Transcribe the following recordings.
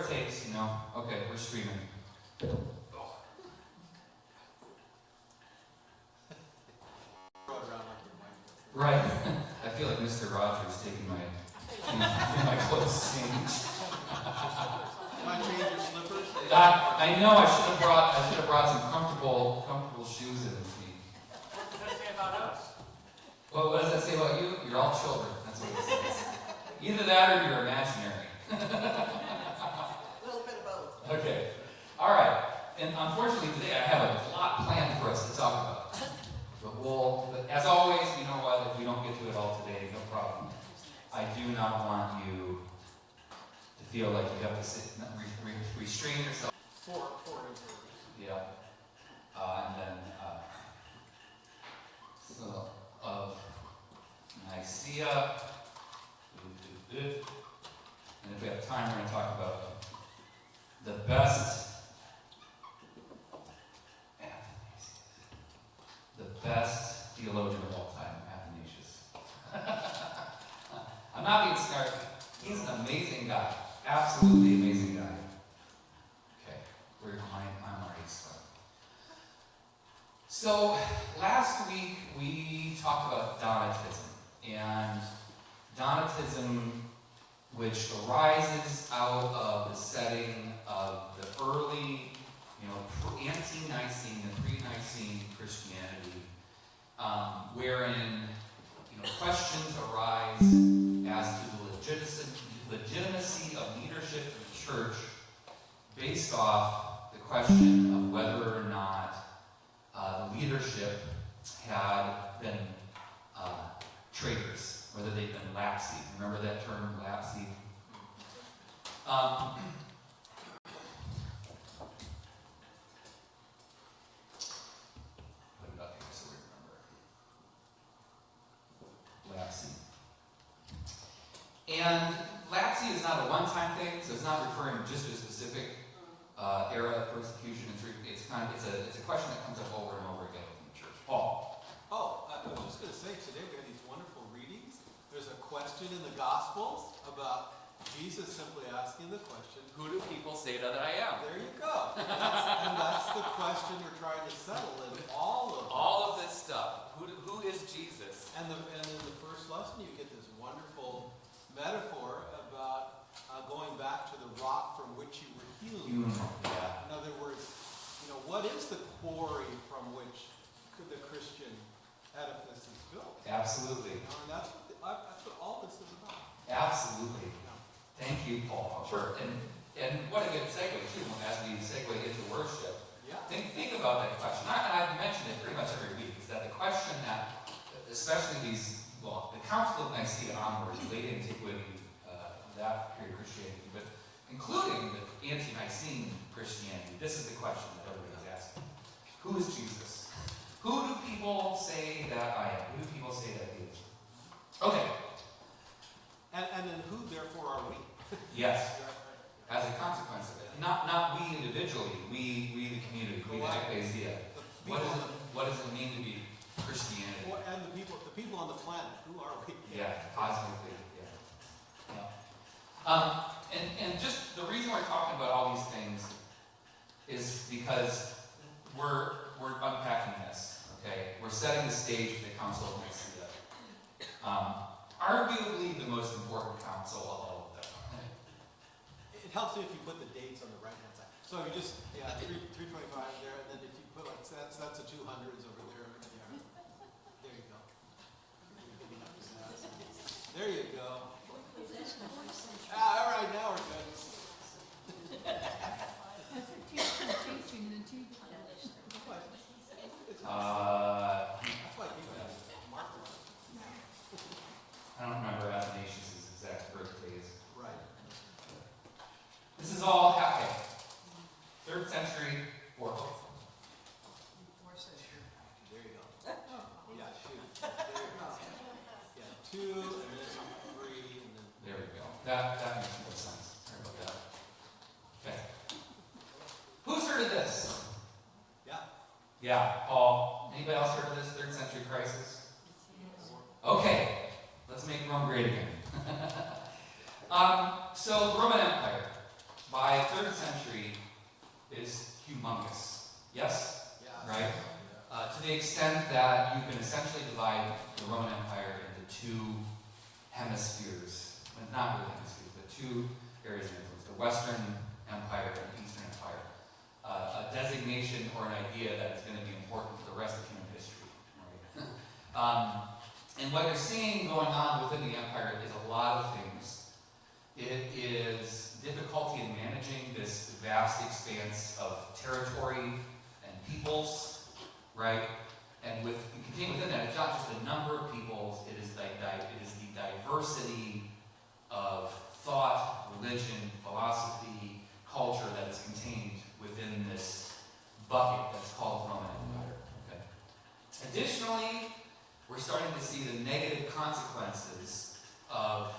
it takes, you know. Okay, we're streaming. Right. I feel like Mr. Rogers taking my clothes change. Might change your slippers. I know I should have brought some comfortable shoes in with me. What does that say about us? Well, what does that say about you? You're all children. That's what it says. Either that or you're imaginary. A little bit of both. Okay. All right. And unfortunately today I have a lot planned for us to talk about. But as always, you know what? If we don't get to it all today, no problem. I do not want you to feel like you have to sit, restrain yourself. Four inches. Yeah. And then, so, of Nicaea. And if we have time, we're going to talk about the best theologian of all time, Athanasius. I'm not being snarky. He's an amazing guy. Absolutely amazing guy. Okay, I'm already stuck. So, last week we talked about Donatism. And Donatism, which arises out of the setting of the early, ante-Nicene and pre-Nicene Christianity, wherein questions arise as to the legitimacy of leadership in the church based off the question of whether or not the leadership had been traitors, whether they've been lapsy. Remember that term, lapsy? Put it up here so we remember. Lapsy. And lapsy is not a one-time thing, so it's not referring just to a specific era of persecution. It's a question that comes up over and over again in the church. Paul. Oh, I was just going to say, today we have these wonderful readings. There's a question in the Gospels about Jesus simply asking the question, Who do people say that I am? there you go. And that's the question we're trying to settle in all All of this stuff. Who is Jesus? And in the first lesson, you get this wonderful metaphor about going back to the rock from which you were hewn. Yeah. In other words, what is the quarry from which the Christian edifice is built? Absolutely. And that's what all this is about. Absolutely. Thank you, Paul. Sure. And what a good segue too, as we segue into worship. Yeah. Think about that question. And I've mentioned it pretty much every week. Is that the question that, especially the Council of Nicaea onwards, late antiquity, that period of Christianity, but including the ante-Nicene Christianity, this is the question that everybody's asking: Who is Jesus? Who do people say that I am? Who do people say that he is? Okay. And then who, therefore, are we? Yes. As a consequence of it. Not we individually, we the community, we the ecclesia. What does it mean to be Christianity? And the people on the planet, who are we? Yeah, positively, yeah. And just the reason we're talking about all these things is because we're unpacking this, okay? We're setting the stage for the Council of Nicaea. Arguably the most important council of all of them. It helps if you put the dates on the right-hand side. So if you just, 325 there, and then if you put that's the 200s over there. Yeah. There you go. There you go. All right, now we're good. That's why people mark it. I don't remember Athanasius' exact birthdays. Right. This is all happening. 3rd century, 4th. There you go. Yeah, shoot. There you go. Yeah, 2, and then 3, and then. There we go. That makes more sense. Sorry about that. Okay. Who's heard of this? Yeah. Yeah, Paul. Anybody else heard of this 3rd century crisis? Okay. Let's make Rome great again. So the Roman Empire, by hemispheres, well, not really hemispheres, but two areas of influence, the Western Empire and the Eastern Empire. A designation or an idea that is going to be important for the rest of human history. Right? And what you're seeing going on within the empire is a lot of things. It is difficulty in managing this vast expanse of territory and peoples, right? And contained within that, it's not just the number of peoples, it is the diversity of thought, religion, philosophy, culture that is contained within this bucket that's called Roman Empire. Okay? Additionally, we're starting to see the negative consequences of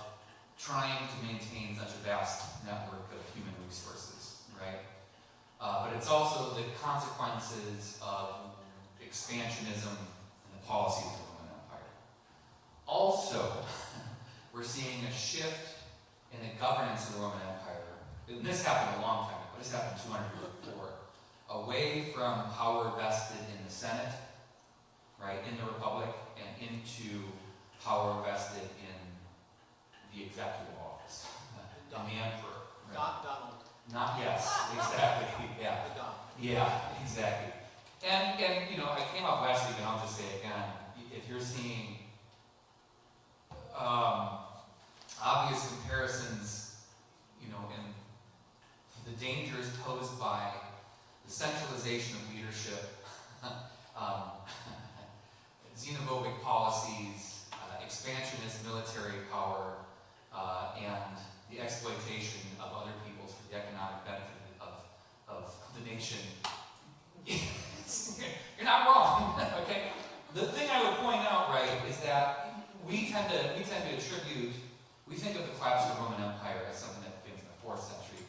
trying to maintain such a vast network of human resources, right? But it's also the consequences of expansionism and the policies of the Roman Empire. Also, we're seeing a shift in the governance of the Roman Empire. And this happened a long time ago. This happened 200 years before. Away from power vested in the Senate, right, in the Republic, and into power vested in the executive office, in the emperor. Right? Donald. Not yes, exactly. Yeah. The Don. Yeah, exactly. And you know, I came up last week, and I'll just say it again. If you're seeing obvious comparisons, you know, in the dangers posed by the centralization of leadership, xenophobic policies, expansionist military power, and the exploitation of other peoples for the economic benefit of the nation. You're not wrong, okay? The thing I would point out, right, is that we tend to attribute, we think of the collapse of the Roman Empire as something that begins in the 4th century.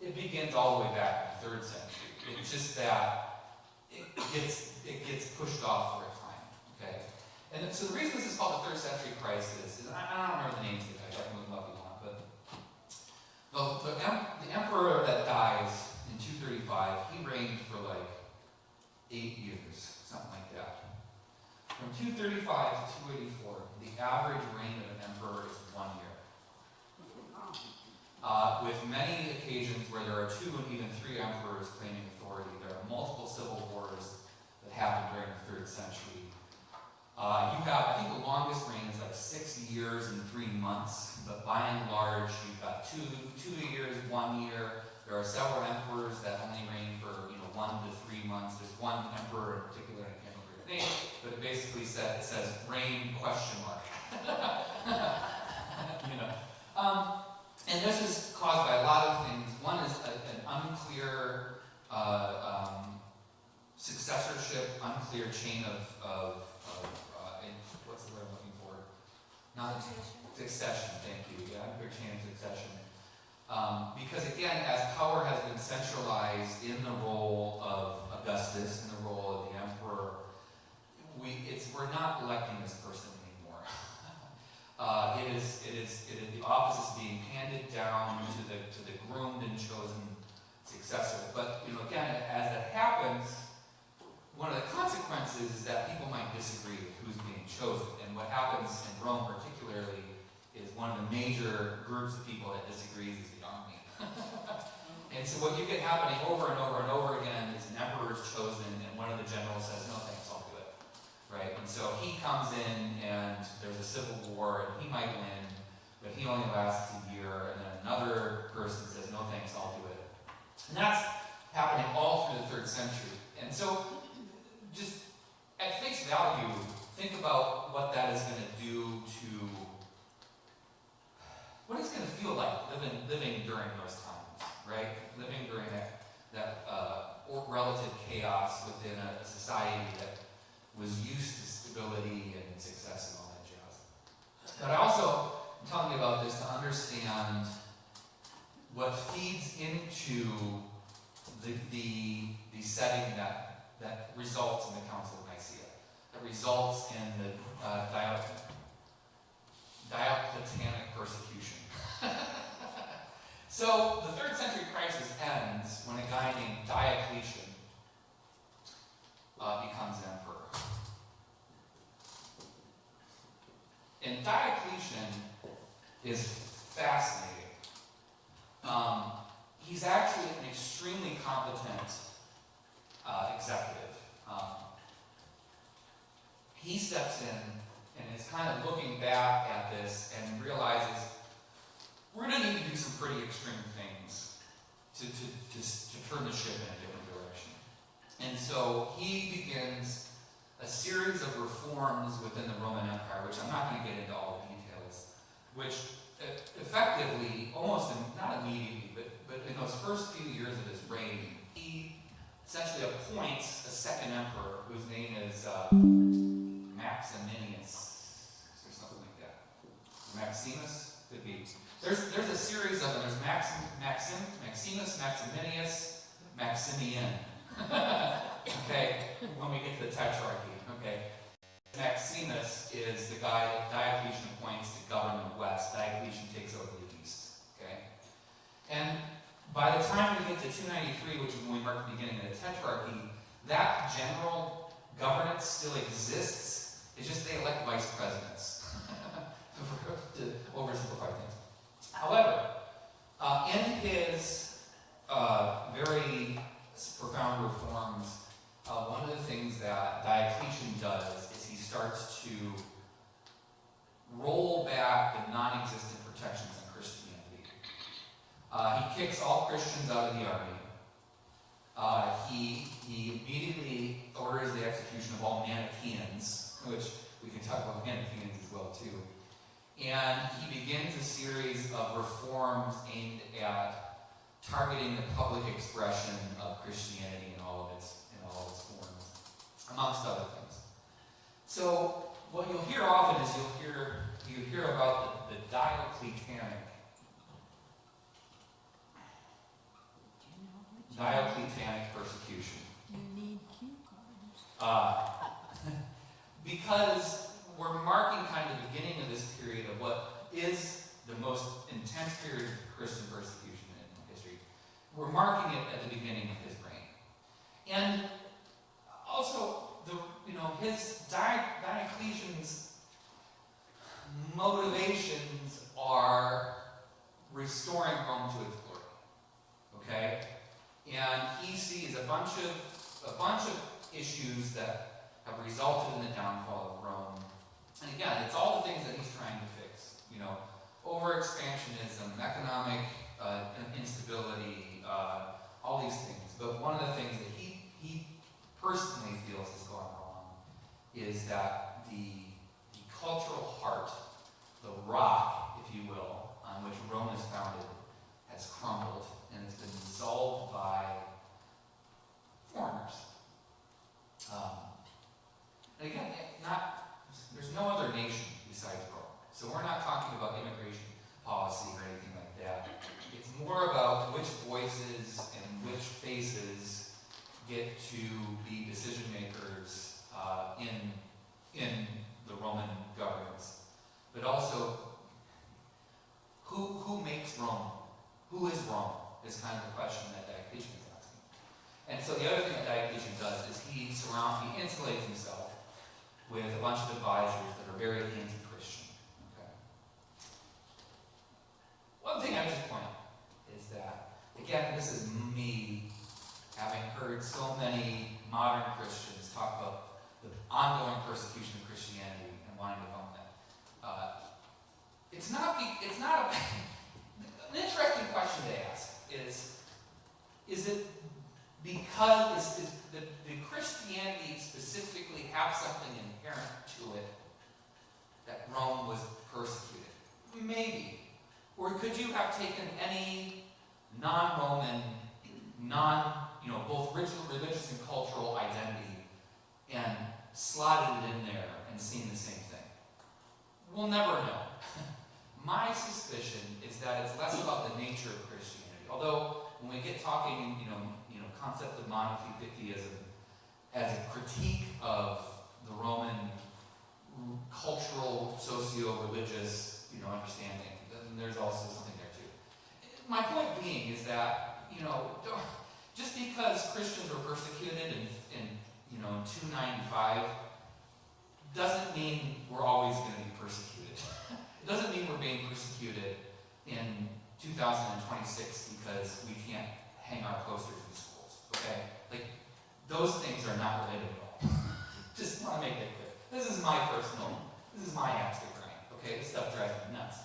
It begins all the way back in the 3rd century. It's just that it gets pushed off for a time, okay? And so the reason this is called the 3rd century crisis is, I don't remember the names of the guys, I can look them up if you want, but the emperor that dies in 235, he reigned for like 8 years, something like that. From 235 to 284, the average reign of an emperor is 1 year. With many occasions where there are 2 and even 3 emperors claiming authority, there are multiple civil wars that happened during the 3rd century. You have, I think the longest reign is like 6 years and 3 months, but by and large, you've got 2 years, 1 year. There are several emperors that only reign for 1 to 3 months. There's one emperor in particular, I can't remember his name, but it basically says reign question mark. You know. And this is caused by a lot of things. One is an unclear successorship, unclear chain of what's the word I'm looking for? Not succession, thank you. Yeah, unclear chain of succession. Because again, as power has been centralized in the role of Augustus, in the role of the emperor, we're not electing this person anymore. The office is being handed down to the groomed and chosen successor. But again, as that happens, one of the consequences is that people might disagree with who's being chosen. And what happens in Rome particularly is one of the major groups of people that disagrees is the army. And so what you get happening over and over and over again is an emperor is chosen and one of the generals says, no thanks, I'll do it. Right? And so he comes in and there's a civil war and he might win, but he only lasts a year, and then another person says, no thanks, I'll do it. And that's happening all through the 3rd century. And so just at face value, think about what that is going to do to, what it's going to feel like living during those times, right? Living during that relative chaos within a society that was used to stability and success and all that jazz. But I also am telling you about this to understand what feeds into the setting that results in the Council of Nicaea, that results in the Diocletianic persecution. So the 3rd century crisis ends when a guy named Diocletian becomes emperor. And Diocletian is fascinating. He's actually an extremely competent executive. He steps in and is kind of looking back at this and realizes we're going to need to do some pretty extreme things to turn the ship in a different direction. And so he begins a series of reforms within the Roman Empire, which I'm not going to get into all the details, which effectively, not immediately, but in those first few years of his reign, he essentially appoints a second emperor whose name is Maximinus, or something like that. Maximus? Could be. There's a series of them. There's Maximus, Maximinius, Maximian. Okay, when we get to the tetrarchy. Okay. Maximus is the guy that Diocletian appoints to govern the west. Diocletian takes over the east. Okay? And by the time we get to 293, which is when we mark the beginning of the tetrarchy, that general governance still exists. It's just they elect vice presidents to oversimplify things. However, in his very profound reforms, one of the things that Diocletian does is he starts to roll back the non-existent protections on Christianity. He kicks all Christians out of the army. He immediately orders the execution of all Manichaeans, which we can talk about Manichaeans as well too. And he begins a series of reforms aimed at targeting the public expression of Christianity in all of its forms, amongst other things. So what you'll hear often is you hear about the Diocletianic persecution. You need cue cards. Because we're marking kind of the beginning of this period of what is the most intense period of Christian persecution in history. We're marking it at the beginning of his reign. And also, his Diocletian's motivations are restoring Rome to its glory. Okay? And he sees a bunch of issues that have resulted in the downfall of Rome. And again, it's all the things that he's trying to fix. Over-expansionism, economic instability, all these things. But one of the things that he personally feels has gone wrong is that the cultural heart, the rock, if you will, on which Rome is founded, has crumbled, and it's been dissolved by foreigners. And again, there's no other nation besides Rome. So we're not talking about immigration policy or anything like that. It's more about which voices and which faces get to be decision makers in the Roman governance. But also, who makes Rome? Who is Rome? Is kind of the question that Diocletian is asking. And so the other thing that Diocletian does is he insulates himself with a bunch of advisors that are very anti-Christian. Okay. One thing I just point out is that, again, this is me having heard so many modern Christians talk about the ongoing persecution of Christianity and wanting to bump that. It's not an interesting question to ask is it because did Christianity specifically have something inherent to it that Rome was persecuted? Maybe. Or could you have taken any non-Roman, both religious and cultural identity and slotted it in there and seen the same thing? We'll never know. My suspicion is that it's less about the nature of Christianity. Although when we get talking, concept of monotheism as a critique of the Roman cultural, socio-religious, understanding, then there's also something there too. My point being is that, just because Christians were persecuted in 295 doesn't mean we're always going to be persecuted. It doesn't mean we're being persecuted in 2026 because we can't hang our posters in schools, okay? Like, those things are not related at all. Just want to make that clear. This is my axe to grind, okay? This stuff drives me nuts.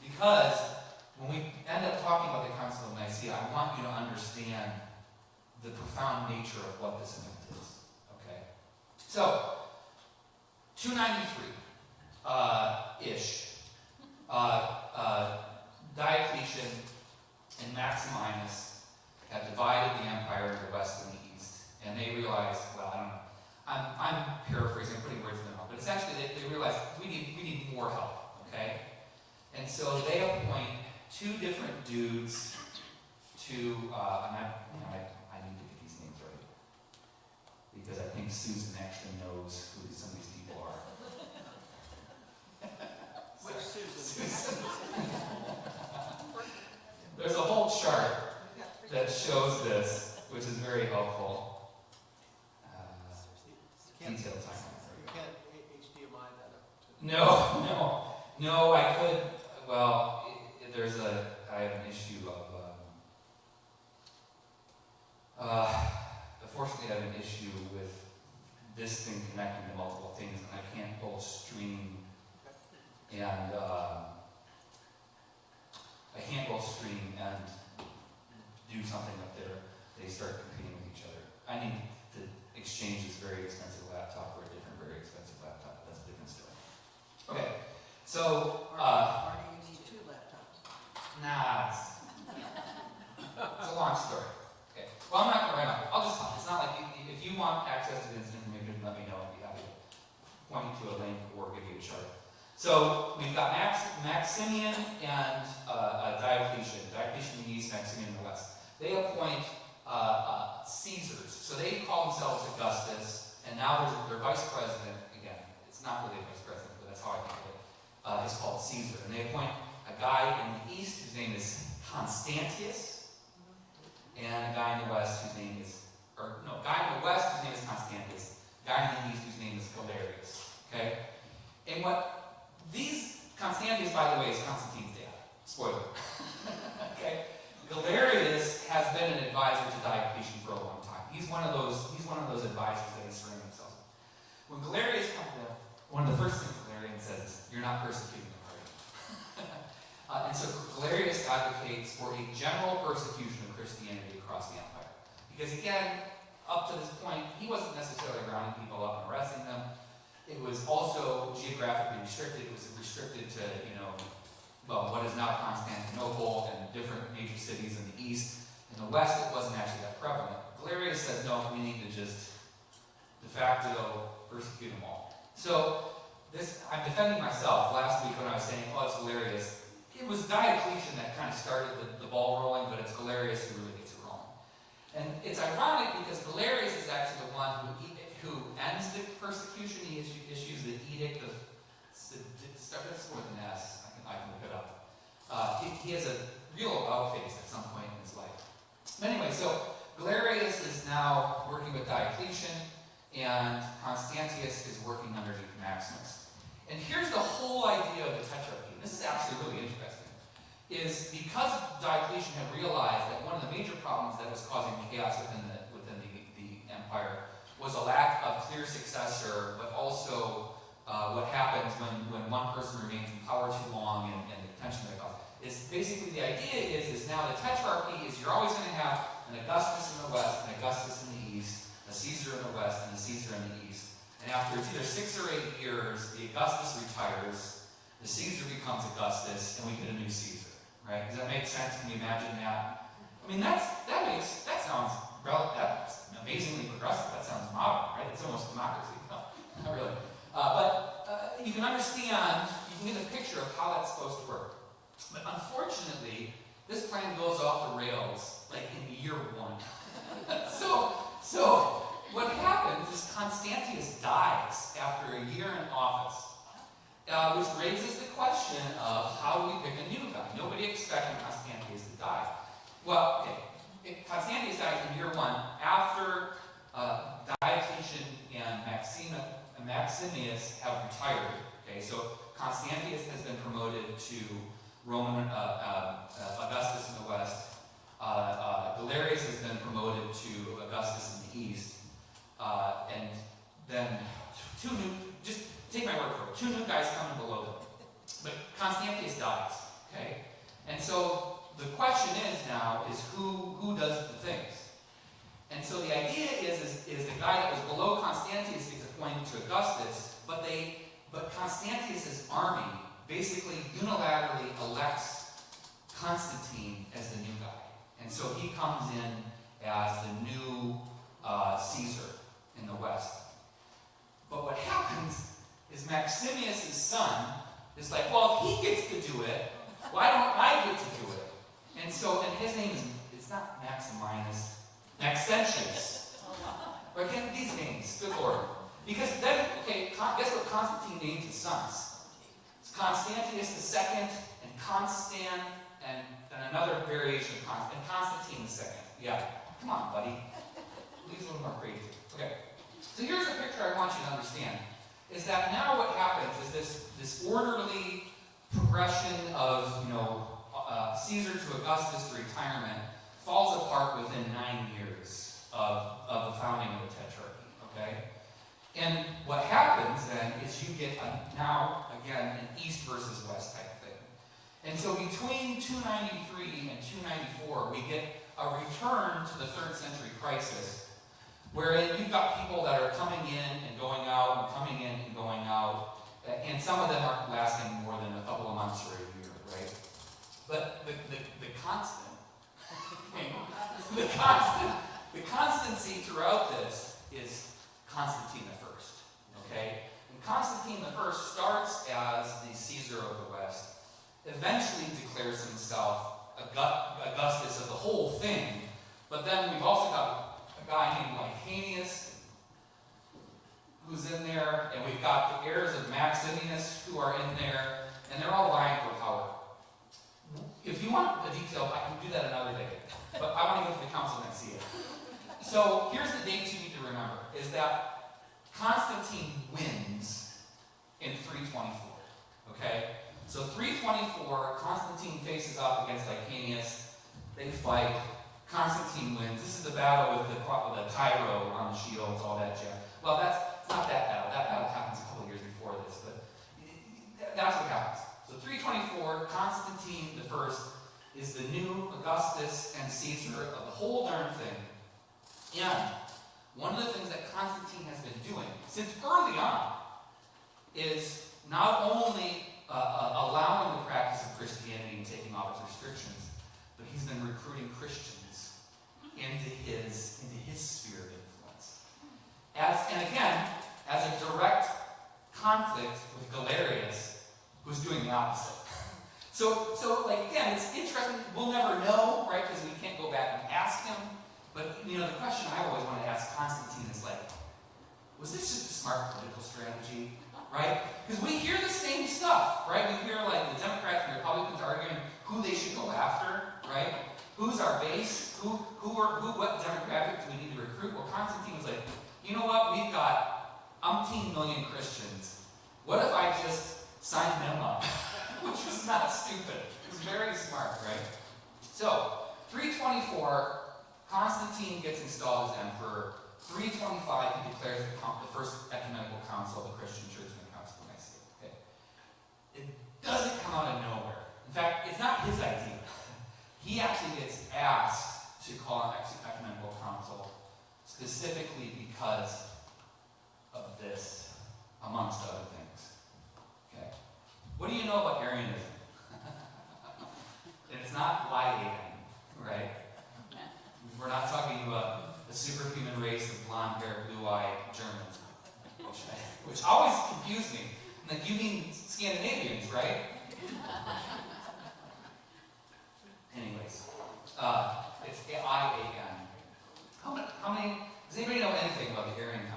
Because when we end up talking about the Council of Nicaea, I want you to understand the profound nature of what this event is, okay? So, 293-ish. Diocletian and Maximinus have divided the empire into the west and the east, and they realized, well, I don't know, I'm paraphrasing, I'm putting words in their mouth, but essentially they realized we need more help, okay? And so they appoint two different dudes to, and I need to get these names right, because I think Susan actually knows who some of these people are. Which Susan? There's a whole chart that shows this, which is very helpful. Detailed timeline. You can't HDMI that up to. No, I could, well, I have an issue of, unfortunately I have an issue with this thing connecting to multiple things, and I can't both stream and, do something up there. They start competing with each other. I need to exchange this very expensive laptop for a different very expensive laptop. That's a different story. Okay, so, Or do you need two laptops? nah, it's a long story. Okay, well, I'm not going to write on it. I'll just tell you. It's not like, if you want access to this information, let me know. I'd be happy to point you to a link or give you a chart. So, we've got Maximian and Diocletian. Diocletian in the east, Maximian in the west. They appoint Caesars. So they call themselves Augustus, and now their vice president, again, it's not really a vice president, but that's how I think of it, is called Caesar. And they appoint a guy in the east whose name is Constantius, and a guy in the west whose name is, guy in the west whose name is Constantius, guy in the east whose name is Galerius. Okay? And Constantius, by the way, is Constantine's dad. Spoiler. Okay? Galerius has been an advisor to Diocletian for a long time. He's one of those advisors that he's surrounding himself with. When Galerius comes in, one of the first things Galerius says is, "You're not persecuting the party." And so Galerius advocates for a general persecution of Christianity across the empire. Because again, up to this point, he wasn't necessarily rounding people up and arresting them. It was also geographically restricted. It was restricted to, what is now Constantinople and different major cities in the east. In the west, it wasn't actually that prevalent. Galerius says, no, we need to just de facto persecute them all. So, I'm defending myself last week when I was saying, it's Galerius. It was Diocletian that kind of started the ball rolling, but it's Galerius who really gets it rolling. And it's ironic because Galerius is actually the one who ends the persecution. He issues the edict of, starts with an S. I can look it up. He has a real outface at some point in his life. But anyway, so Galerius is now working with Diocletian, and Constantius is working underneath Maximus. And here's the whole idea of the Tetrarchy. This is actually really interesting. Is because Diocletian had realized that one of the major problems that was causing chaos within the empire was a lack of clear successor, but also what happens when one person remains in power too long and the tension that causes. It's basically the idea is now the Tetrarchy is you're always going to have an Augustus in the west, an Augustus in the east, a Caesar in the west, and a Caesar in the east. And after it's either 6 or 8 years, the Augustus retires, the Caesar becomes Augustus, and we get a new Caesar. Right? Does that make sense? Can you imagine that? I mean, that sounds that's amazingly progressive. That sounds modern, right? It's almost democracy. No, not really. But you can understand, you can get a picture of how that's supposed to work. But unfortunately, this plan goes off the rails like in year 1. So what happens is Constantius dies after a year in office, which raises the question of how do we pick a new guy? Nobody expected Constantius to die. Well, okay, Constantius dies in year 1 after Diocletian and Maximius have retired. Okay, so Constantius has been promoted to Roman Augustus in the west. Galerius has been promoted to Augustus in the east. And then two new, just take my word for it, two new guys coming below them. But Constantius dies, okay? And so the question is now is who does the things? And so the idea is the guy that was below Constantius gets appointed to Augustus, but Constantius's army basically unilaterally elects Constantine as the new guy. And so he comes in as the new Caesar in the west. But what happens is Maximius' son is like, well, if he gets to do it, why don't I get to do it? And so, and his name is, it's not Maximinus, Maxentius. Or again, these names, good Lord. Because then, okay, guess what Constantine named his sons? It's Constantius II, and Constan, and another variation of Constantine II. Yeah, come on, buddy. Leave a little more crazy. Okay, so here's a picture I want you to understand. Is that now what happens is this orderly progression of, Caesar to Augustus to retirement falls apart within 9 years of the founding of the Tetrarchy, okay? And what happens then is you get now, again, an east versus west type thing. And so between 293 and 294, we get a return to the 3rd century crisis, wherein you've got people that are coming in and going out, and coming in and going out, and some of them aren't lasting more than a couple of months or a year, right? But the constancy throughout this is Constantine I, okay? And Constantine I starts as the Caesar of the West, eventually declares himself Augustus of the whole thing, but then we've also got a guy named Licanius who's in there, and we've got the heirs of Maximinus who are in there, and they're all vying for power. If you want the detail, I can do that another day, but I want to go to the Council of Nicaea. So here's the dates you need to remember, is that Constantine wins in 324, okay? So 324, Constantine faces off against Licanius, they fight, Constantine wins. This is the battle with the Tyro on the shields, all that jazz. Well, it's not that battle. That battle happens a couple years before this, but that's what happens. So 324, Constantine I is the new Augustus and Caesar of the whole darn thing. And one of the things that Constantine has been doing since early on is not only allowing the practice of Christianity and taking off its restrictions, but he's been recruiting Christians into his sphere of influence. And again, as a direct conflict with Galerius, who's doing the opposite. So again, it's interesting. We'll never know, right? Because we can't go back and ask him. But the question I always want to ask Constantine is was this just a smart political strategy, right? Because we hear the same stuff, right? We hear the Democrats and Republicans arguing who they should go after, right? Who's our base? What demographic do we need to recruit? Well, Constantine was like, you know what? We've got umpteen million Christians. What if I just sign them up? Which was not stupid. It was very smart, right? So, 324, Constantine gets installed as emperor. 325, he declares the first ecumenical council of the Christian church in the Council of Nicaea. Okay. It doesn't come out of nowhere. In fact, it's not his idea. He actually gets asked to call an ecumenical council specifically because of this, amongst other things. Okay. What do you know about Arianism? It's not YAN, right? We're not talking about a superhuman race of blonde-haired, blue-eyed Germans, which always confused me. You mean Scandinavians, right? Anyways, it's IAN. How many? Does anybody know anything about the Aryan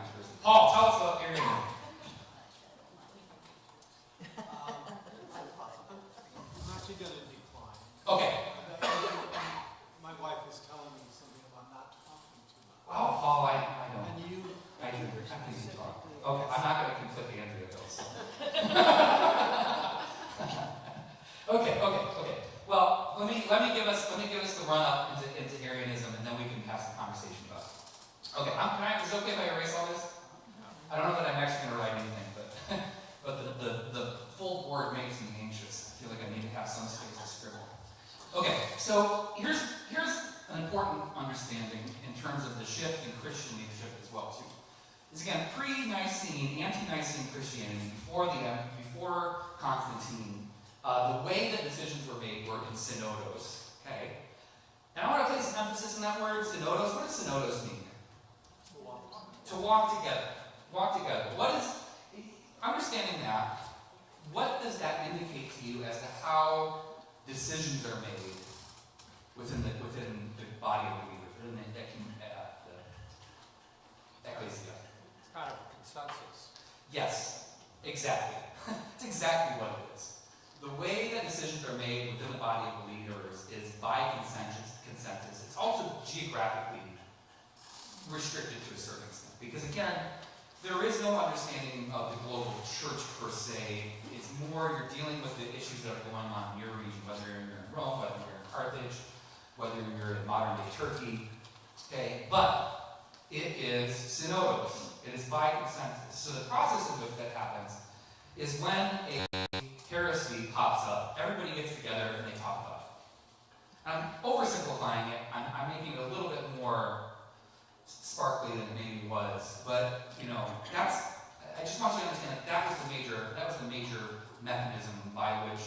understanding in terms of the shift in Christian leadership as well too. Is again pre-Nicene, anti-Nicene Christianity before Constantine. The way that decisions were made were in synodos. Okay, and I want to place emphasis on that word synodos. What does synodos mean? To walk together. Walk together. What is understanding that? What does that indicate to you as to how decisions are made within the body of believers, within the ecclesia? It's kind of a consensus. Yes, exactly. That's exactly what it is. The way that decisions are made within the body of believers is by consensus. It's also geographically restricted to a certain extent. Because again, there is no understanding of the global church per se. It's more you're dealing with the issues that are going on in your region, whether you're in Rome, whether you're in Carthage, whether you're in modern day Turkey. Okay, but it is synodos. It is by consensus. So the process in which that happens is when a heresy pops up, everybody gets together and they talk about it. I'm oversimplifying it. I'm making it a little bit more sparkly than it maybe was, but I just want you to understand that was the major mechanism by which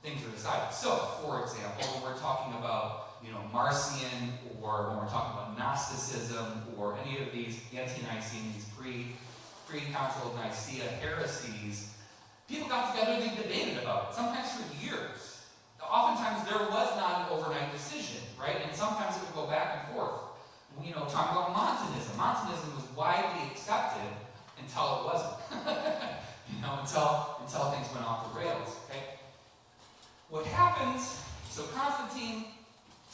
things are decided. So, for example, when we're talking about Marcion, or when we're talking about Gnosticism, or any of these anti-Nicene, these pre-Council of Nicaea heresies, people got together and they debated about it, sometimes for years. Oftentimes there was not an overnight decision, right? And sometimes it would go back and forth. Talk about Montanism. Montanism was widely accepted until it wasn't. Until things went off the rails. Okay. What happens? So Constantine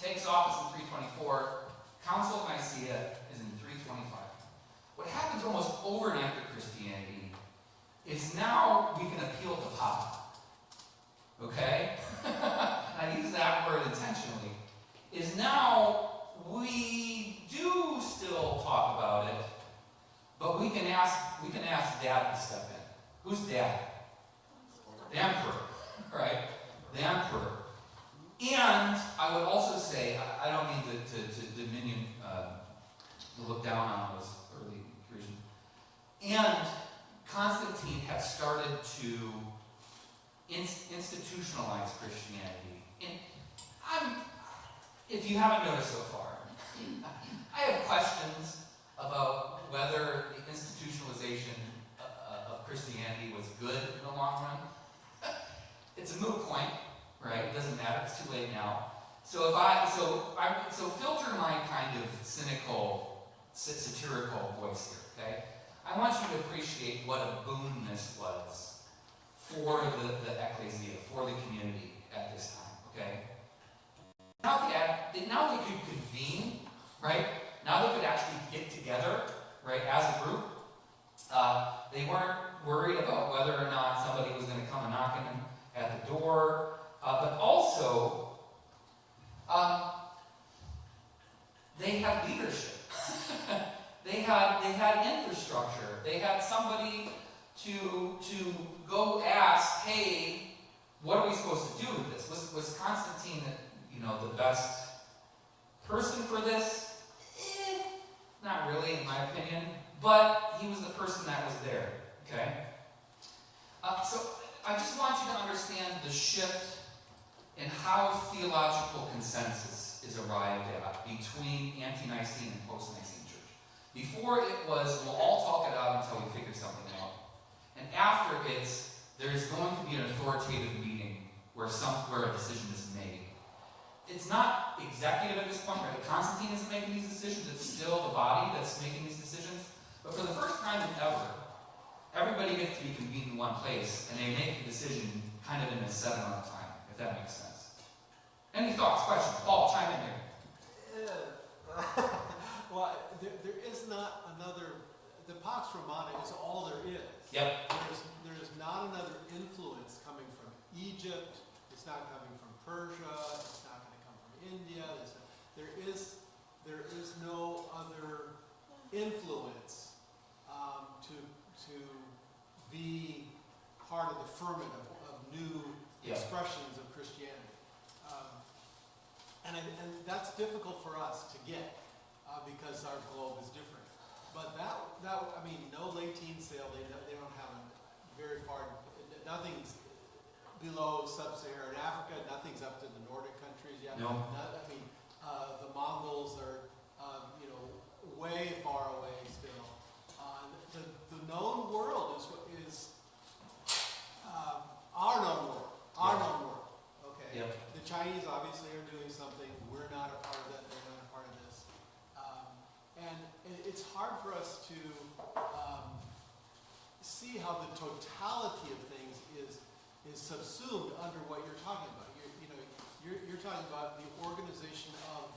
takes office in 324. Council of Nicaea is in 325. What happens almost overnight to Christianity is now we can appeal to Papa. Okay. I use that word intentionally. Is now we do still talk about it, but we can ask Dad to step in. Who's Dad? The Emperor, right? The Emperor. And I would also say, I don't mean to look down on those early Christians. And Constantine had started to institutionalize Christianity. And if you haven't noticed so far, I have questions about whether the institutionalization of Christianity was good in the long run. It's a moot point, right? It doesn't matter. It's too late now. So filter my kind of cynical, satirical voice here. Okay, I want you to appreciate what a boon this was for the ecclesia, for the community at this time. Okay. Now they could convene, right? Now they could actually get together, right, as a group. They weren't worried about whether or not somebody was going to come knocking at the door, but also they had leadership. they had infrastructure. They had somebody to go ask, hey, what are we supposed to do with this? Was Constantine the best person for this? Not really, in my opinion, but he was the person that was there, okay? So I just want you to understand the shift in how theological consensus is arrived at between ante-Nicene and post-Nicene church. Before it was, we'll all talk it out until we figure something out. And after there's going to be an authoritative meeting where a decision is made. It's not executive at this point, right? Constantine isn't making these decisions. It's still the body that's making these decisions. But for the first time ever, everybody gets to be convened in one place, and they make the decision kind of in a set amount of time, if that makes sense. Any thoughts, questions? Paul, chime in here. Well, there is not another. The Pax Romana is all there is. Yep. There's not another influence coming from Egypt. It's not coming from Persia. It's not going to come from India. There is no other influence to be part of the ferment of new Yeah. expressions of Christianity. and that's difficult for us to get, because our globe is different. But I mean, no Latine sail, they don't have a very far, nothing's below sub-Saharan Africa, nothing's up to the Nordic countries yet. No. I mean, the Mongols are, way far away still. The known world is our known world, okay? Yep. The Chinese obviously are doing something, we're not a part of that, they're not a part of this. And it's hard for us to see how the totality of things is subsumed under what you're talking about. You're talking about the organization of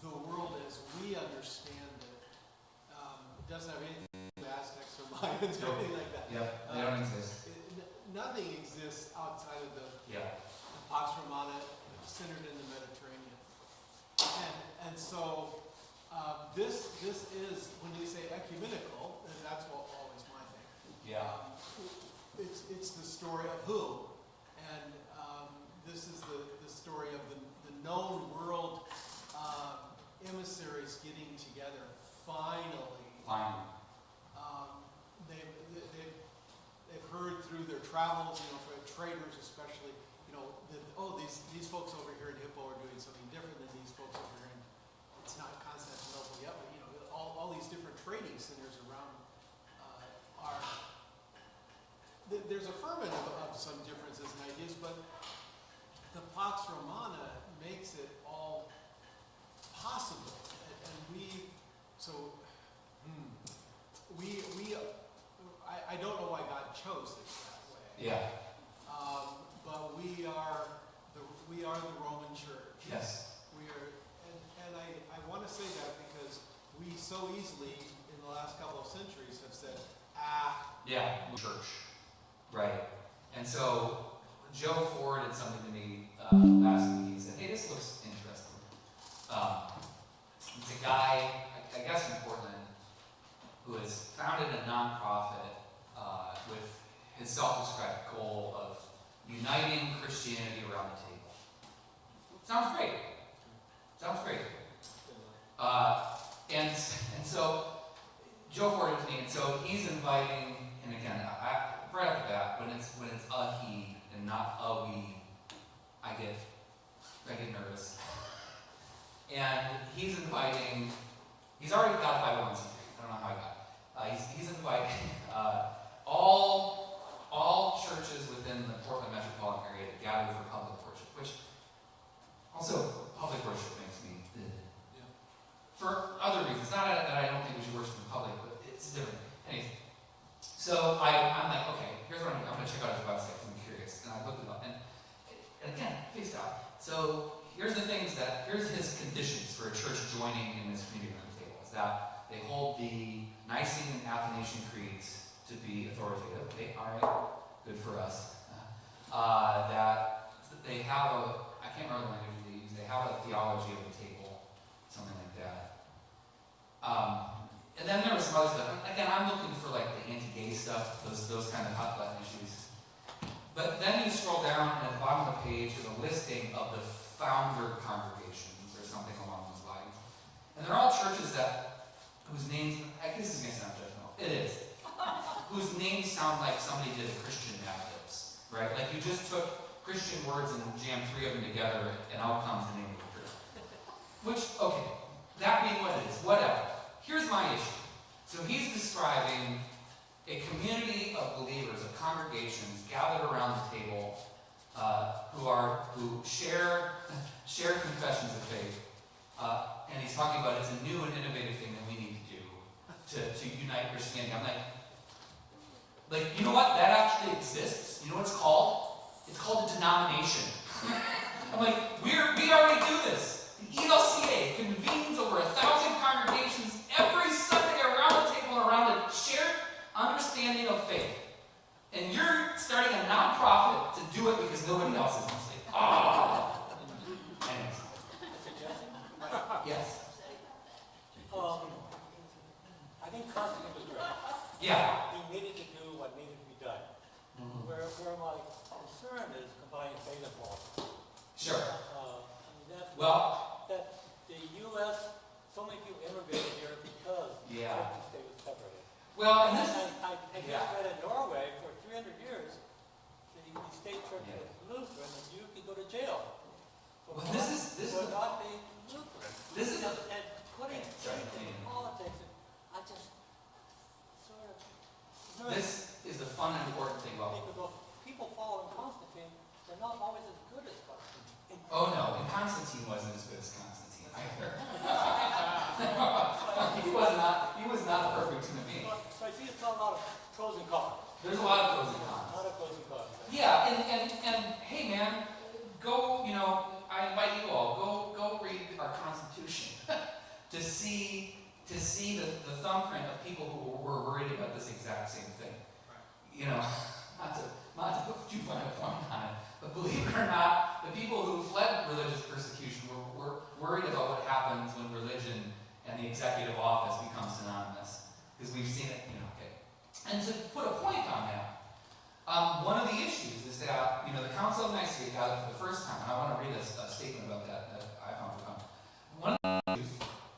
the world as we understand it. It doesn't have anything to do with Aztecs or Mayans or anything like that. Yep, they don't exist. Nothing exists outside of the Yeah. Pax Romana centered in the Mediterranean. And so this is, when we say ecumenical, and that's always my thing. Yeah. It's the story of who, and this is the story of the known world emissaries getting together finally. Finally. They've heard through their travels, for traders especially, that these folks over here in Hippo are doing something different than these folks over here in, it's not Constantinople yet, but all these different trading centers around there's a ferment of some differences and ideas, but the Pax Romana makes it all possible, and I don't know why God chose it that way. Yeah. But we are the Roman Church. Yes. We are, and I want to say that because we so easily in the last couple of centuries have said, Yeah. Church. Right. And so Joe forwarded something to me last week. He said, "Hey, this looks interesting." It's a guy, I guess in Portland, who has founded a nonprofit with his self-described goal of uniting Christianity around the table. Sounds great. And so Joe forwarded it to me, and so he's inviting, and again, right off the bat, when it's a he and not a we, I get nervous. And he's inviting, he's already got 501c3. I don't know how he got it. He's inviting all churches within the Portland metropolitan area to gather for public worship, which also public worship makes me for other reasons. Not that I don't think we should worship in public, but it's different. Anyways, so I'm like, okay, here's what I'm going to check out his website because I'm curious, and I looked it up, and again, face out. So here's his conditions for a church joining in this community room table. Is that they hold the Nicene and Athanasian creeds to be authoritative. Okay, all right, good for us. That they have I can't remember the language they use. They have a theology of the table, something like that. And then there was some other stuff. Again, I'm looking for like the anti-gay stuff, those kind of hot button issues. But then you scroll down, and at the bottom of the page is a listing of the founder congregations or something along those lines. And they're all churches whose names, I guess this is going to sound judgmental. It is. Whose names sound like somebody did a Christian ad-libs, right? Like you just took Christian words and jammed 3 of them together, and out comes the name of the church. Which, okay, that being what it is, whatever. Here's my issue. So he's describing a community of believers, of congregations gathered around the table, who share confessions of faith, and he's talking about it's a new and innovative thing that we need to do to unite Christianity. I'm like, you know what? That actually exists. You know what it's called? It's called a denomination. I'm like, we already do this. The ELCA convenes over 1,000 congregations every Sunday around the table around a shared understanding of faith. And you're starting a nonprofit to do it because nobody else is going to say, Anyways. Yes. I think Constantine was right. Yeah. He needed to do what needed to be done. Mm-hmm. Where my concern is combining faith and law. Sure. That's Well, Well, and this is, I guess yeah. that in Norway for 300 years, the state church Yeah. was Lutheran, and you could go to jail. For Well, this is for the- not being Lutheran. this is the- and putting Okay, sorry, faith in yeah. politics, and I just sort of. this is the fun and important thing about. Because those people following Constantine, they're not always as good as Constantine. Oh no, and Constantine wasn't as good as Constantine either. he was not a perfect human being. So I see it's a lot of pros and cons. There's a lot of pros and A cons. lot of pros and cons. Yeah, and hey man, go, I invite you all, go read our Constitution to see the thumbprint of people who were worried about this exact same thing. You know, not to put too fine a point on it, but believe it or not, the people who fled religious persecution were worried about what happens when religion and the executive office become synonymous. Because we've seen it, okay. And to put a point on that, one of the issues is that, the Council of Nicaea gathered for the first time, and I want to read a statement about that I found profound. One of the issues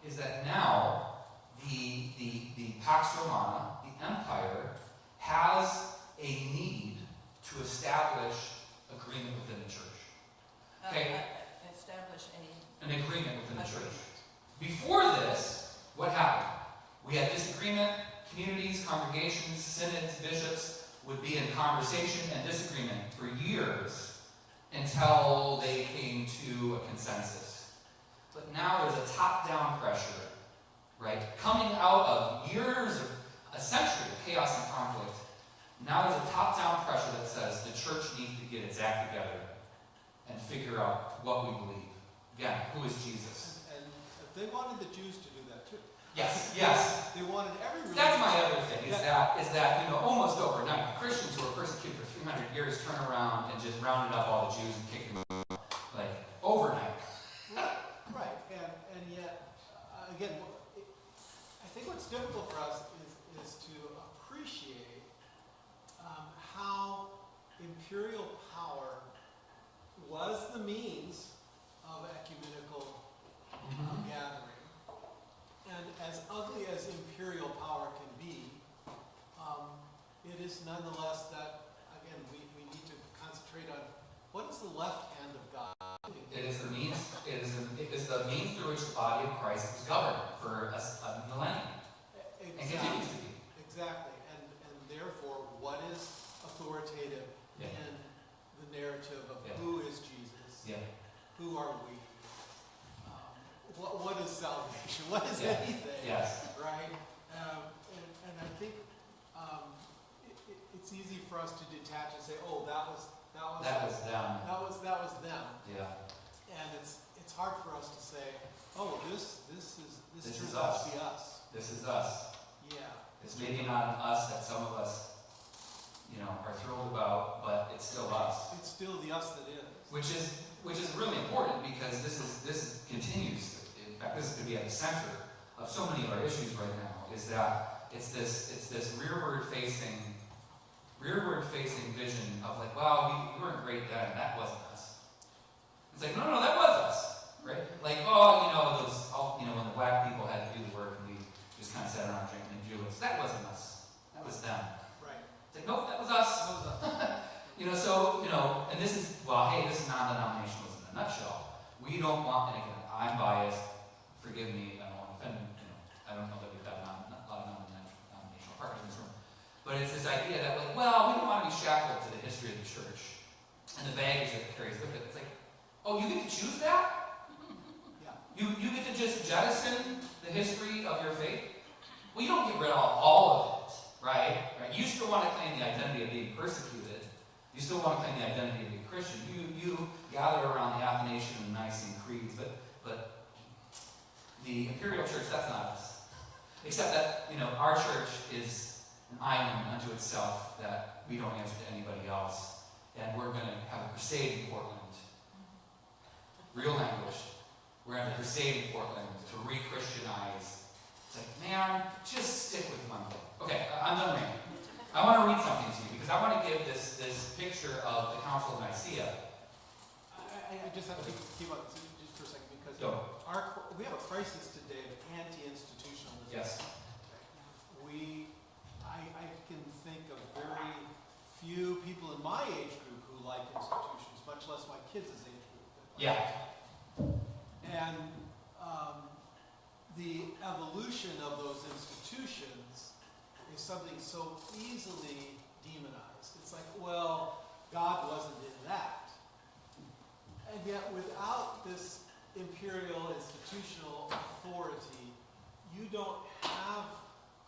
is that now the Pax Romana, the empire, has a need to establish agreement within the church. Okay. Establish An agreement within the church. Before this, what happened? We had disagreement, communities, congregations, synods, bishops would be in conversation and disagreement for years until they came to a consensus. But now there's a top-down pressure, right? Coming out of years of a century of chaos and conflict, now there's a top-down pressure that says the church needs to get its act together and figure out what we believe. Again, who is Jesus? And they wanted the Jews to do that too. Yes. They wanted every religion. That's my other thing, is that almost overnight, Christians who were persecuted for 300 years turn around and just rounded up all the Jews and kicked them out, like, overnight. Right, and yet, again, I think what's difficult for us is to appreciate how imperial power was the means of ecumenical gathering. And as ugly as imperial power can be, it is nonetheless that, again, we need to concentrate on what is the left hand of God. It is the means through which the body of Christ was governed for a millennium, and continues to be. Exactly, and therefore, what is authoritative Yeah. in the narrative of Yeah. who is Jesus? Yeah. Who are we? What is salvation? What is Yeah. anything? Yes. Right? And I think it's easy for us to detach and say, oh, that was That them. was them. Yeah. And it's hard for us to say, oh, this This turns is out us. to be us. This is us. Yeah. It's maybe not an us that some of us, are thrilled about, but it's still us. It's still the us that is. Which is really important because this continues. In fact, this is going to be at the center of so many of our issues right now. Is that it's this rearward facing vision of like, well, we weren't great then. That wasn't us. It's like, no, that was us, right? Like, when the black people had to do the work and we just kind of sat around drinking and Jews. That wasn't us. That was them. Right. It's like, nope, that was us. And this is, this is non-denominationalism in a nutshell. We don't want, and again, I'm biased, forgive me, I don't want to offend, I don't know that we've got a lot of non-denominational partners in this room. But it's this idea that, we don't want to be shackled to the history of the church and the baggage that it carries with it. It's like, oh, you get to choose that? Yeah. You get to just jettison the history of your faith? Well, you don't get rid of all of it, right? You still want to claim the identity of being persecuted. You still want to claim the identity of being Christian. You gather around the Athanasian and Nicene creeds, but the imperial church, that's not us. Except that, our church is an island unto itself that we don't answer to anybody else. And we're going to have a crusade in Portland. Real language. We're going to have a crusade in Portland to re-Christianize. It's like, man, just stick with one thing. Okay, I'm done ranting. I want to read something to you because I want to give this picture of the Council of Nicaea. I just have to keep on just for a second because Go. we have a crisis today of anti-institutionalism. Yes. We can think of very few people in my age group who like institutions, much less my kids' age group. that like Yeah. And the evolution of those institutions is something so easily demonized. It's like, well, God wasn't in that. And yet without this imperial institutional authority, you don't have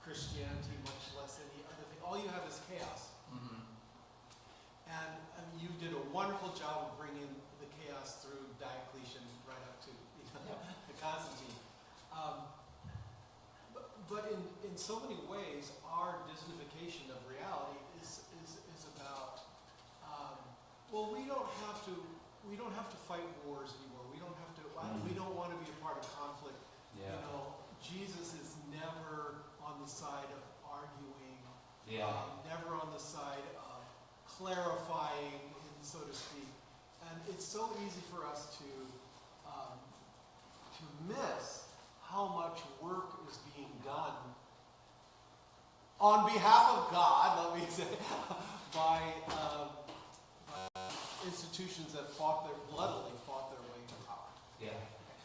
Christianity, much less any other thing. All you have is chaos. Mm-hmm. And you did a wonderful job of bringing the chaos through Diocletian right up to the Constantine. But in so many ways, our Disneyfication of reality is about well, we don't have to fight wars anymore. We don't have to. We don't want to be a part of conflict. Yeah. You know, Jesus is never on the side of arguing. Yeah. Never on the side of clarifying, so to speak. And it's so easy for us to miss how much work is being done on behalf of God, let me say, by institutions that bloodily fought their way to power. Yeah.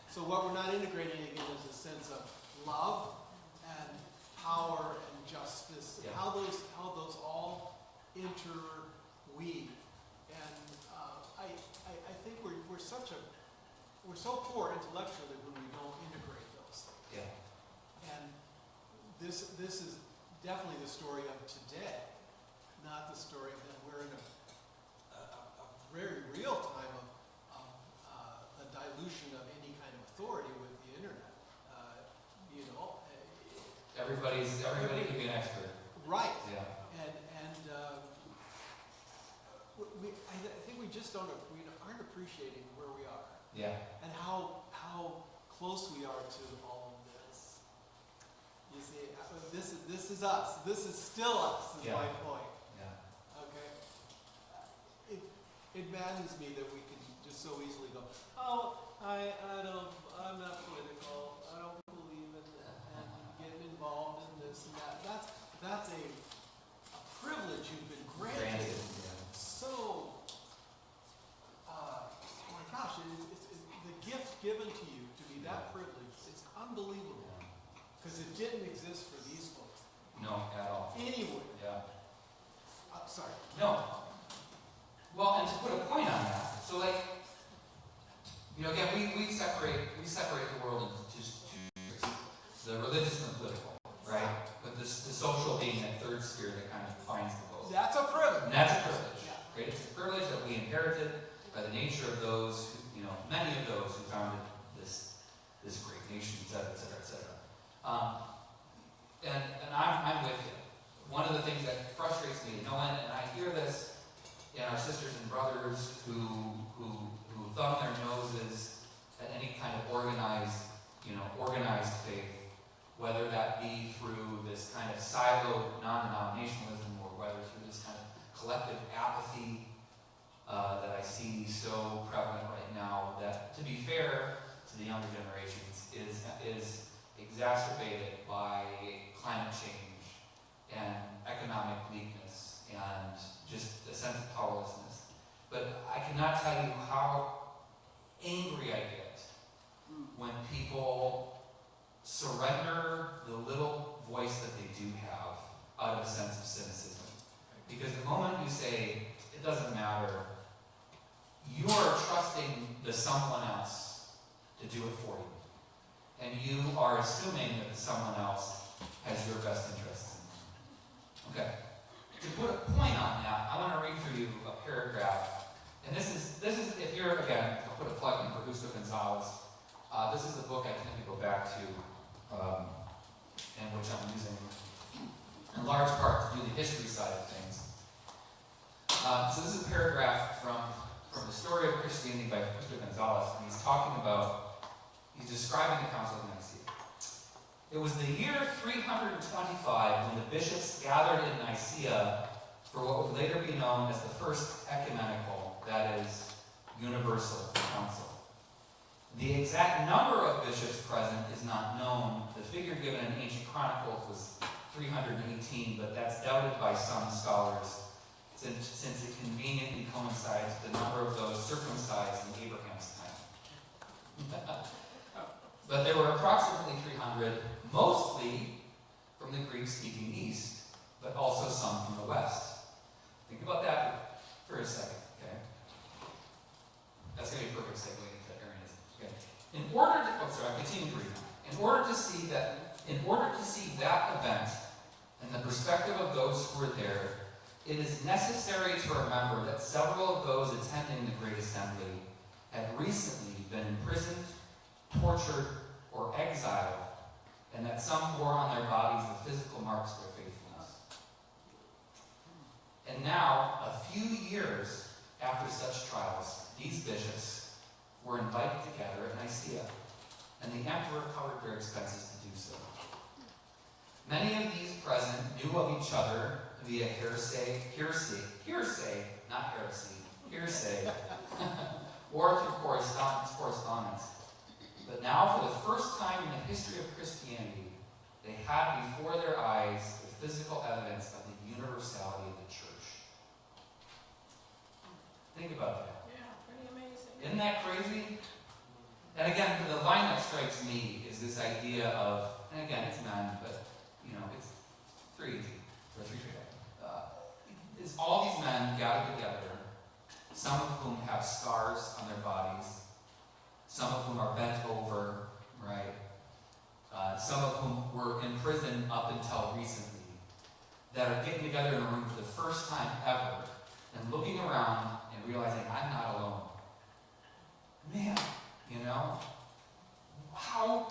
So what we're not integrating again is a sense of love and power and justice, and how those all interweave. And I think we're so poor intellectually when we don't integrate those things. Yeah. And this is definitely the story of today, not the story that we're in a very real time of a dilution of any kind of authority with the internet. Everybody can be an expert. Right. Yeah. And I think we just aren't appreciating where we are. Yeah. And how close we are to all of this. You see, this is us. This is still us, is my point. Yeah. Okay? It maddens me that we can just so easily go, oh, I'm not political. I don't believe in getting involved in this and that. That's a privilege you've been granted. So, oh my gosh, it's the gift given to you to be that privileged. It's unbelievable. Because it didn't exist for these folks. No, at all. Anywhere. Yeah. Sorry. No. Well, and to put a point on that, so again, we separate the world into two, the religious and the political, right? But the social being that third sphere that kind of defines the both. That's a privilege. And that's a privilege, Yeah. right? It's a privilege that we inherited by the nature of those, many of those who founded this great nation, et cetera, et cetera, et cetera. And I'm with you. One of the things that frustrates me, and I hear this in our sisters and brothers who thumb their noses at any kind of organized faith, whether that be through this kind of siloed non-denominationalism or whether through this kind of collective apathy that I see so prevalent right now, that, to be fair to the younger generations, is exacerbated by climate change and economic weakness and just a sense of powerlessness. But I cannot tell you how angry I get when people surrender the little voice that they do have out of a sense of cynicism. Because the moment you say, it doesn't matter, you are trusting the someone else to do it for you. And you are assuming that the someone else has your best interests in mind. Okay. To put a point on that, I want to read for you a paragraph. And this is if you're, again, I'll put a plug in for Justo Gonzalez. This is the book I tend to go back to, and which I'm using in large part to do the history side of things. So this is a paragraph from the Story of Christianity by Justo Gonzalez, and he's describing the Council of Nicaea. It was the year 325 when the bishops gathered in Nicaea for what would later be known as the First Ecumenical, that is, Universal Council. The exact number of bishops present is not known. The figure given in ancient chronicles was 318, but that's doubted by some scholars since it conveniently coincides with the number of those circumcised in Abraham's time. But there were approximately 300, mostly from the Greek-speaking East, but also some from the West. Think about that for a second, okay? That's going to be a perfect segue into Arianism. Okay. I'm continuing to read now. In order to see that event and the perspective of those who were there, it is necessary to remember that several of those attending the Great Assembly had recently been imprisoned, tortured, or exiled, and that some bore on their bodies the physical marks of their faithfulness. And now, a few years after such trials, these bishops were invited to gather at Nicaea, and the emperor covered their expenses to do so. Many of these present knew of each other via hearsay, not heresy, hearsay, or through correspondence. But now, for the first time in the history of Christianity, they had before their eyes the physical evidence of the universality of the church. Think about that. Yeah, pretty amazing. Isn't that crazy? And again, the line that strikes me is this idea of, and again, it's men, but it's 3 or 3 is all these men gathered together, some of whom have scars on their bodies, some of whom are bent over, right? Some of whom were in prison up until recently, that are getting together in a room for the first time ever and looking around and realizing I'm not alone. Man, how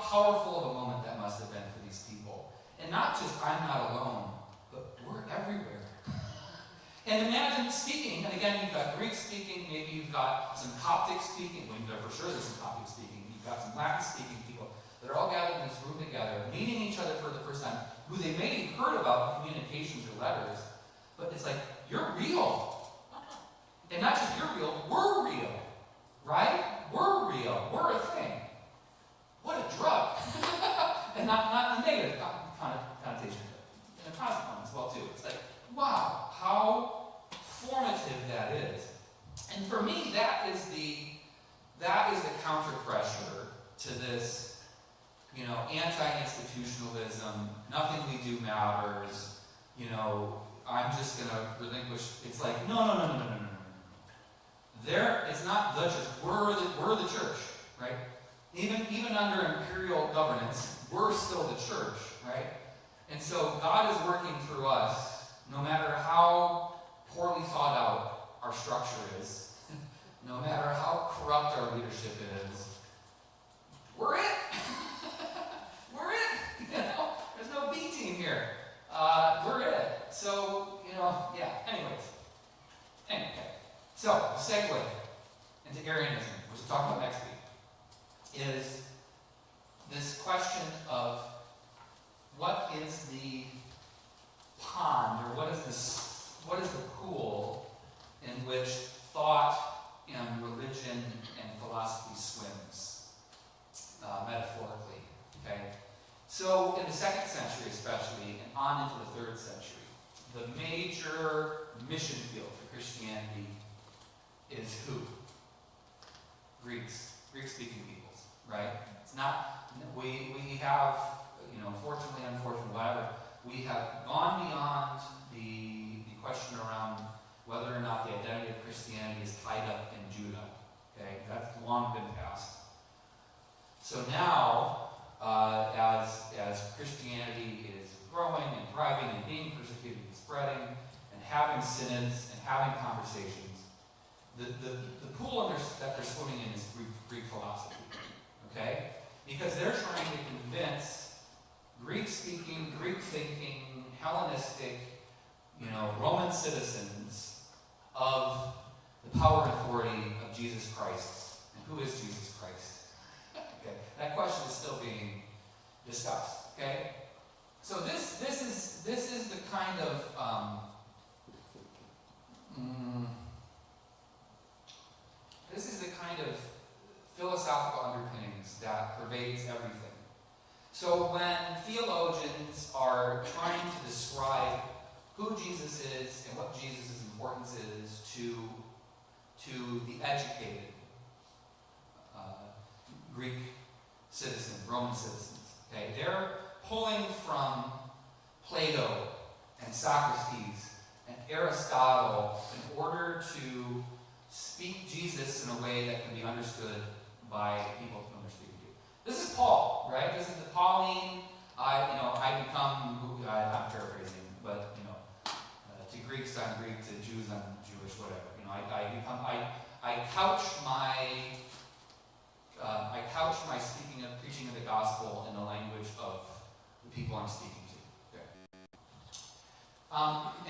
powerful of a moment that must have been for these people. And not just I'm not alone, but we're everywhere. And imagine speaking, and again, you've got Greek speaking, maybe you've got some Coptic speaking, for sure there's some Coptic speaking, you've got some Latin speaking people that are all gathered in this room together, meeting each other for the first time, who they maybe heard about in communications or letters, but it's like, you're real. And not just you're real, we're real. Right? We're real. We're a thing. What a drug. And not the negative connotation, but in a positive one as well too. It's like, wow, how formative that is. And for me, that is the counter pressure to this, anti-institutionalism, nothing we do matters, I'm just gonna relinquish. It's like, no. It's not the church. We're the church, right? Even under imperial governance, we're still the church, right? And so God is working through us, no matter how poorly thought out our structure is, no matter how corrupt our leadership is. We're it. We're it. There's no B team here. We're it. So, anyways. Anyway. So, the segue into Arianism, which we'll talk about next week, is this question of what is the pond, or what is the pool in which thought and religion and philosophy swims, metaphorically, okay? So, in the 2nd century especially, and on into the 3rd century, the major mission field for Christianity is who? Greeks. Greek-speaking peoples, right? It's not, we have, fortunately, unfortunately, whatever, we have gone beyond the question around whether or not the identity of Christianity is tied up in Judah, okay? That's long been passed. So now, as Christianity is growing and thriving and being persecuted and spreading and having synods and having conversations, the pool that they're swimming in is Greek philosophy, okay? Because they're trying to convince Greek-speaking, Greek-thinking, Hellenistic, Roman citizens of the power and authority of Jesus Christ. And who is Jesus Christ? Okay, that question is still being discussed, okay? So this is the kind of philosophical underpinnings that pervades everything. So when theologians are trying to describe who Jesus is and what Jesus' importance is to the educated Greek citizens, Roman citizens, okay, they're pulling from Plato and Socrates and Aristotle in order to speak Jesus in a way that can be understood by people whom they're speaking to. This is Paul, right? This is the Pauline. I become who I'm paraphrasing, but to Greeks I'm Greek, to Jews I'm Jewish, whatever. I couch my speaking and preaching of the gospel in the language of the people I'm speaking to. Okay.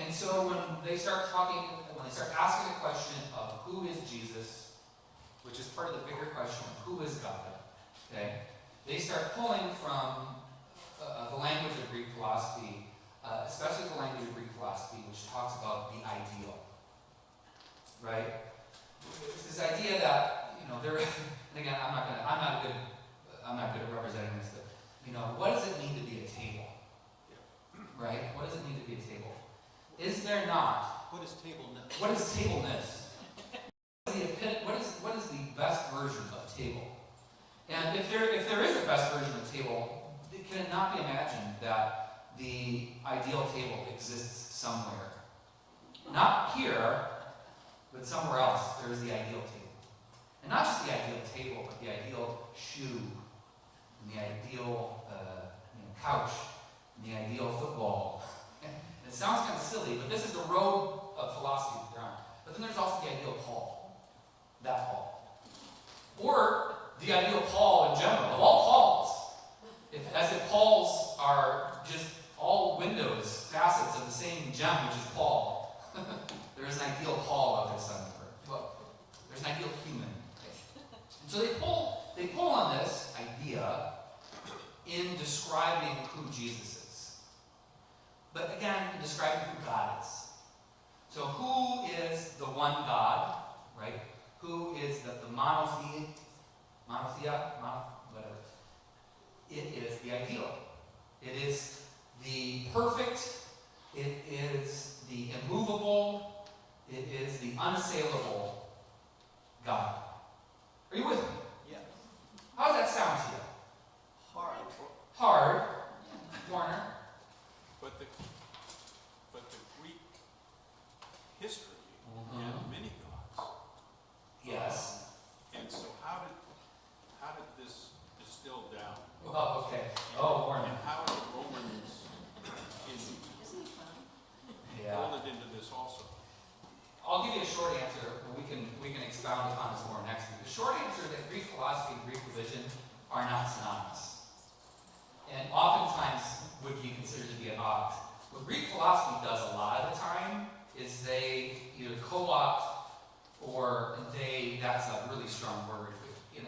And so when they start asking the question of who is Jesus, which is part of the bigger question of who is God, okay, they start pulling from the language of Greek philosophy, especially the language of Greek philosophy, which talks about the ideal, right? It's this idea that there. And again, I'm not good at representing this, but what does it mean to be a table, right? What does it mean to be a table? Is there not? What is tableness? What is tableness? What is the best version of table? And if there is a best version of table, it cannot be imagined that the ideal table exists somewhere. Not here, but somewhere else. There is the ideal table. And not just the ideal table, but the ideal shoe, and the ideal couch, and the ideal football. And it sounds kind of silly, but this is the road of philosophy that they're on. But then there's also the ideal Paul. That Paul. Or the ideal Paul in general, of all Pauls. As if Pauls are just all windows, facets of the same gem, which is Paul. There is an ideal Paul out there somewhere. Well, there's an ideal human. So they pull on this idea in describing who Jesus is. But again, in describing who God is. So who is the one God, right? Who is the monotheia, whatever. It is the ideal. It is the perfect. It is the immovable. It is the unassailable God. Are you with me? Yes. How does that sound to you? Hard. Warner. But the Greek history had many gods. Yes. And so how did this distill down? Oh, okay. Oh, Warner. And how did Romans folded into this also? I'll give you a short answer, but we can expound upon this more next week. The short answer is that Greek philosophy and Greek religion are not synonymous, and oftentimes would be considered to be at odds. What Greek philosophy does a lot of the time is they either co-opt or that's a really strong word.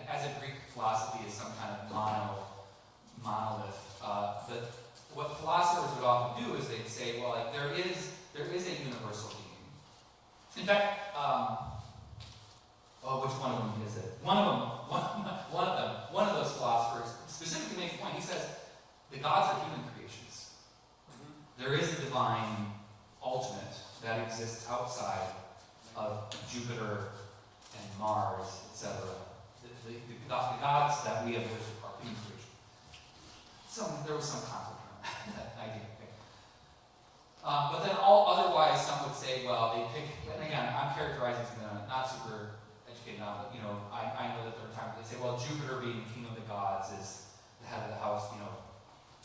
As if Greek philosophy is some kind of monolith. But what philosophers would often do is they'd say, well, like there is a universal being. In fact, which one of them is it? One of those philosophers specifically makes a point. He says the gods are human creations. There is a divine ultimate that exists outside of Jupiter and Mars, etc. The gods that we have worshiped are human creations. There was some conflict around that idea. Okay. But then otherwise, some would say, well, they pick, and again, I'm characterizing something I'm not super educated on, but I know that there are times they say, well, Jupiter being king of the gods is the head of the house,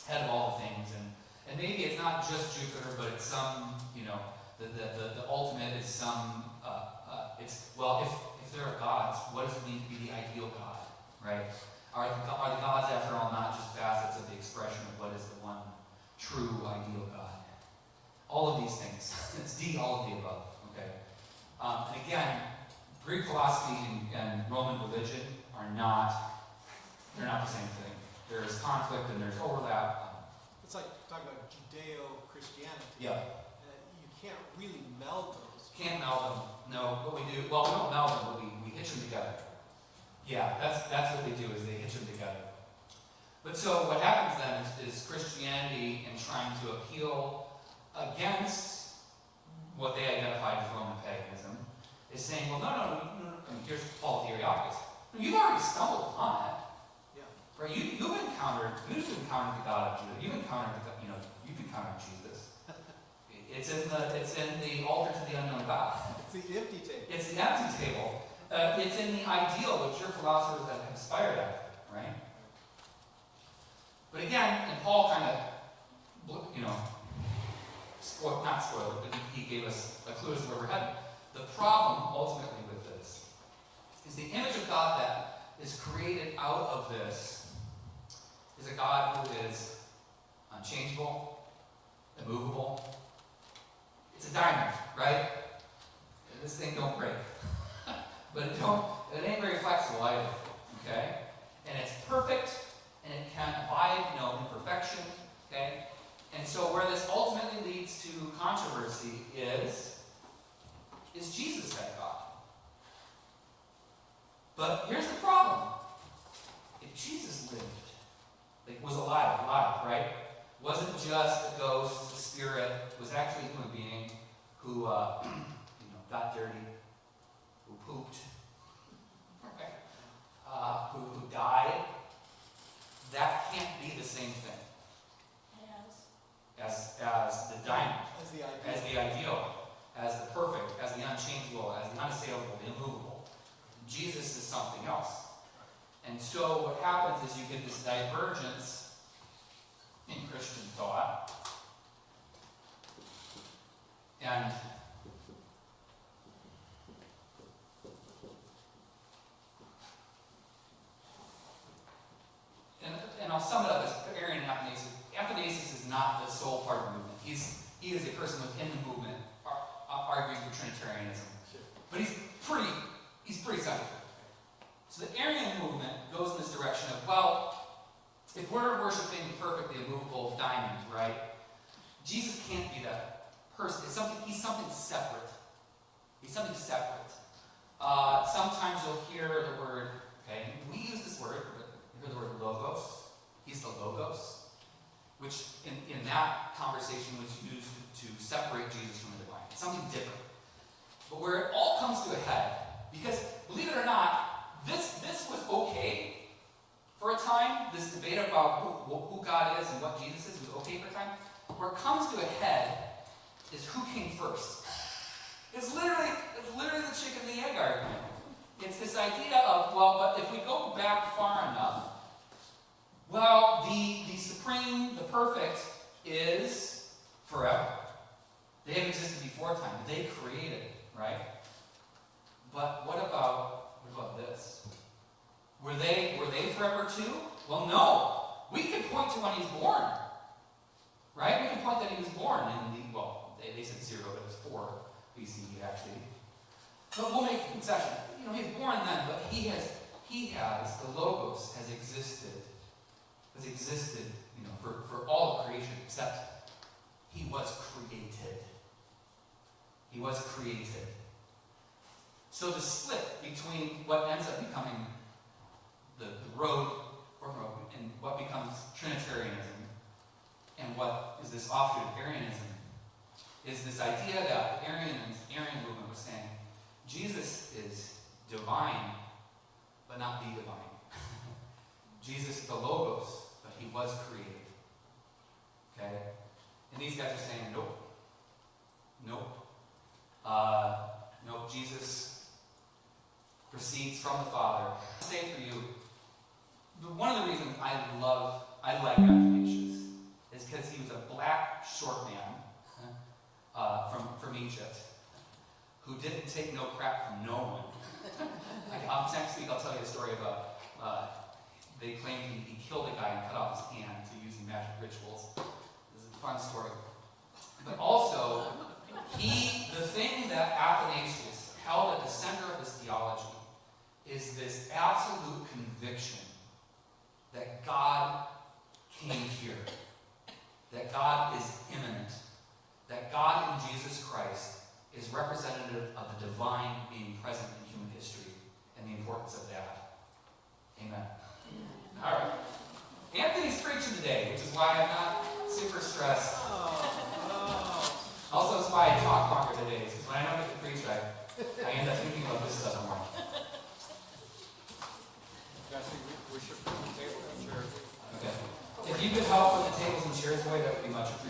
head of all the things, and maybe it's not just Jupiter, but it's some, the ultimate is some, if there are gods, what does it mean to be the ideal God, right? Are the gods, after all, not just facets of the expression of what is the one true ideal God? All of these things. It's all of the above, okay? And again, Greek philosophy and Roman religion they're not the same thing. There is conflict and there's overlap. It's like talking about Judeo-Christianity. Yeah. You can't really meld those. Can't meld them. No, what we do, well, we don't meld them, but we hitch them together. Yeah, that's what they do, is they hitch them together. But so what happens then is Christianity, in trying to appeal against what they identified as Roman paganism, is saying, well, no. I mean, here's Paul the Areopagus. You've already stumbled upon it. Yeah. Right? You've encountered the God of Judah. You've encountered Jesus. It's in the altar to the unknown God. It's the empty table. It's the empty table. It's in the ideal which your philosophers have inspired after, right? But again, and Paul kind of, not spoiled, but he gave us a clue as to where we're headed. The problem, ultimately, with this is the image of God that is created out of this is a God who is unchangeable, immovable. It's a diamond, right? And this thing don't break. But it ain't very flexible either, okay? And it's perfect, and it can abide imperfection, okay? And so where this ultimately leads to controversy is Jesus that God? But here's the problem. If Jesus lived, was alive, right? Wasn't just a ghost, a spirit, was actually a human being who, got dirty, who pooped, okay, who died, that can't be the same thing as the diamond, as the ideal, as the perfect, as the unchangeable, as the unassailable, the immovable. Jesus is something else. And so what happens is you get this divergence in Christian thought. And I'll sum it up as Arian and Athanasius. Athanasius is not the sole part of the movement. He is a person within the movement arguing for Trinitarianism. But he's pretty central. So the Arian movement goes in this direction of, well, if we're worshiping the perfectly immovable diamond, right? Jesus can't be that person. He's something separate. He's something separate. Sometimes you'll hear the word, okay, we use this word, but you hear the word logos. He's the logos, which in that conversation was used to separate Jesus from the divine. It's something different. But where it all comes to a head, because believe it or not, this was okay for a time. This debate about who God is and what Jesus is was okay for a time. Where it comes to a head is who came first. It's literally the chicken and the egg argument. It's this idea of, well, but if we go back far enough, well, the supreme, the perfect, is forever. They have existed before time. They created, right? But what about this? Were they forever too? Well, no. We can point to when he's born, right? We can point that he was born in they said 0, but it was 4 BCE actually. But we'll make a concession. He was born then, but the Logos has existed, for all of creation, except he was created. He was created. So the split between what ends up becoming the road and what becomes Trinitarianism and what is this offshoot of Arianism is this idea that the Arian movement was saying Jesus is divine, but not the divine. Jesus is the Logos, but he was created. Okay? And these guys are saying, nope. Nope, Jesus proceeds from the Father. I'll say for you, one of the reasons I like Athanasius is because he was a black, short man from Egypt who didn't take no crap from no one. Next week I'll tell you a story about they claim he killed a guy and cut off his hand using magic rituals. This is a fun story. But also, the thing that Athanasius held at the center of his theology is this absolute conviction that God came here, that God is immanent, that God in Jesus Christ is representative of the divine being present in human history and the importance of that. Amen. All right. Anthony weeks, I end up thinking about this stuff more. Jesse, we should put the table and chairs. Okay. If you could help with the tables and chairs away, that would be much appreciated.